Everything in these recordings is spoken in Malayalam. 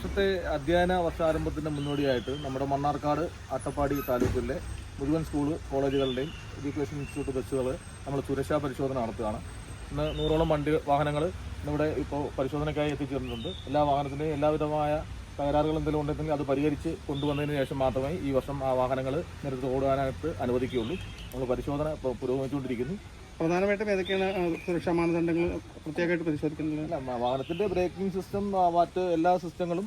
വർഷത്തെ അധ്യയന വർഷാരംഭത്തിൻ്റെ മുന്നോടിയായിട്ട് നമ്മുടെ മണ്ണാർക്കാട് അട്ടപ്പാടി താലൂക്കിലെ മുഴുവൻ സ്കൂൾ കോളേജുകളുടെയും എഡ്യൂക്കേഷൻ ഇൻസ്റ്റിറ്റ്യൂട്ട് ബസ്സുകൾ നമ്മൾ സുരക്ഷാ പരിശോധന നടത്തുകയാണ്. ഇന്ന് 100ഓളം വാഹനങ്ങൾ ഇന്നിവിടെ ഇപ്പോൾ പരിശോധനയ്ക്കായി എത്തിച്ചേർന്നിട്ടുണ്ട്. എല്ലാ വാഹനത്തിൻ്റെയും എല്ലാവിധമായ തകരാറുകൾ എന്തെങ്കിലും ഉണ്ടെങ്കിൽ അത് പരിഹരിച്ച് കൊണ്ടുവന്നതിന് ശേഷം മാത്രമേ ഈ വർഷം ആ വാഹനങ്ങൾ നിരത്ത് ഓടാനായിട്ട് അനുവദിക്കുകയുള്ളൂ. നമ്മൾ പരിശോധന ഇപ്പോൾ പുരോഗമിച്ചുകൊണ്ടിരിക്കുന്നു. പ്രധാനമായിട്ടും ഏതൊക്കെയാണ് സുരക്ഷാ മാനദണ്ഡങ്ങൾ പ്രത്യേകമായിട്ട് പരിശോധിക്കുന്നത്? വാഹനത്തിൻ്റെ ബ്രേക്കിംഗ് സിസ്റ്റം മറ്റ് എല്ലാ സിസ്റ്റങ്ങളും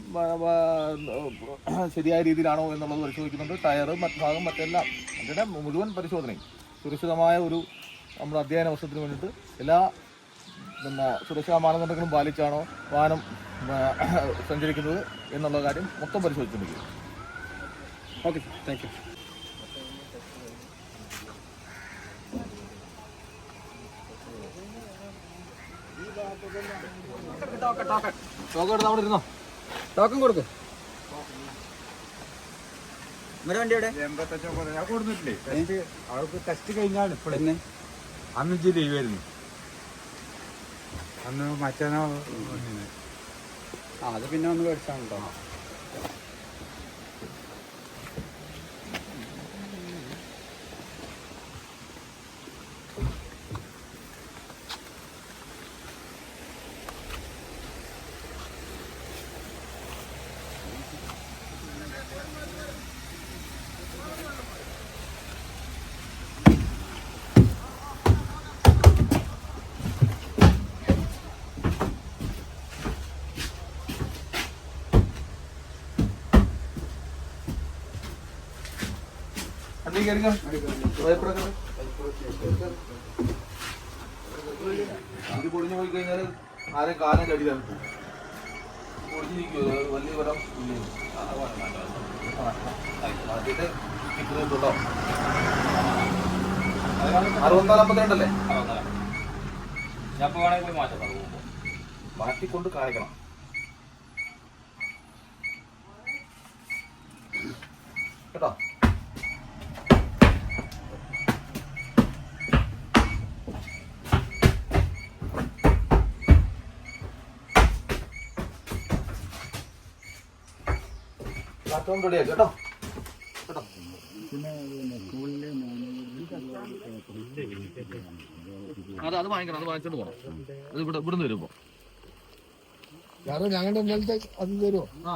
ശരിയായ രീതിയിലാണോ എന്നുള്ളത് പരിശോധിക്കുന്നുണ്ട്. ടയറ് ഭാഗം മറ്റെല്ലാം അതിൻ്റെ മുഴുവൻ പരിശോധനയും സുരക്ഷിതമായ ഒരു നമ്മുടെ അധ്യയന വർഷത്തിന് വേണ്ടിയിട്ട് എല്ലാ സുരക്ഷാ മാനദണ്ഡങ്ങളും പാലിച്ചാണോ വാഹനം സഞ്ചരിക്കുന്നത് എന്നുള്ള കാര്യം മൊത്തം പരിശോധിച്ചിരിക്കുന്നു. Okay, thank you. ടോക്കൺ കൊടുക്കും. വണ്ടി എവിടെ? 85 ഞാൻ കൊടുത്തിട്ടില്ലേ? അവർക്ക് ടെസ്റ്റ് കഴിഞ്ഞാണ് ഇപ്പോൾ തന്നെ. അന്ന് ഇഞ്ചി ലീവായിരുന്നു. അന്ന് മറ്റന്നാ അത് പിന്നെ ഒന്ന് മേടിച്ചാണല്ലോ. ഇത് പൊടിഞ്ഞു പോയി കഴിഞ്ഞാൽ ആരെയും കാലം കടിക്കാൻ പൊടിഞ്ഞിരിക്കുമോ? വലിയ വരം ഇല്ലേ? അതിന്റെ 64-52 ഞാൻ വേണമെങ്കിൽ പോയി മാറ്റാം. മാറ്റിക്കൊണ്ട് കാണിക്കണം കേട്ടോ. റെഡിയാക്കി കേട്ടോ കേട്ടോ. അത് വാങ്ങിക്കണം, അത് വാങ്ങിച്ചോണ്ട് പോകണം. അത് ഇവിടുന്ന് വരുമ്പോ ഞങ്ങളുടെ ഇന്നലത്തെ അത് തരുമോ? ആ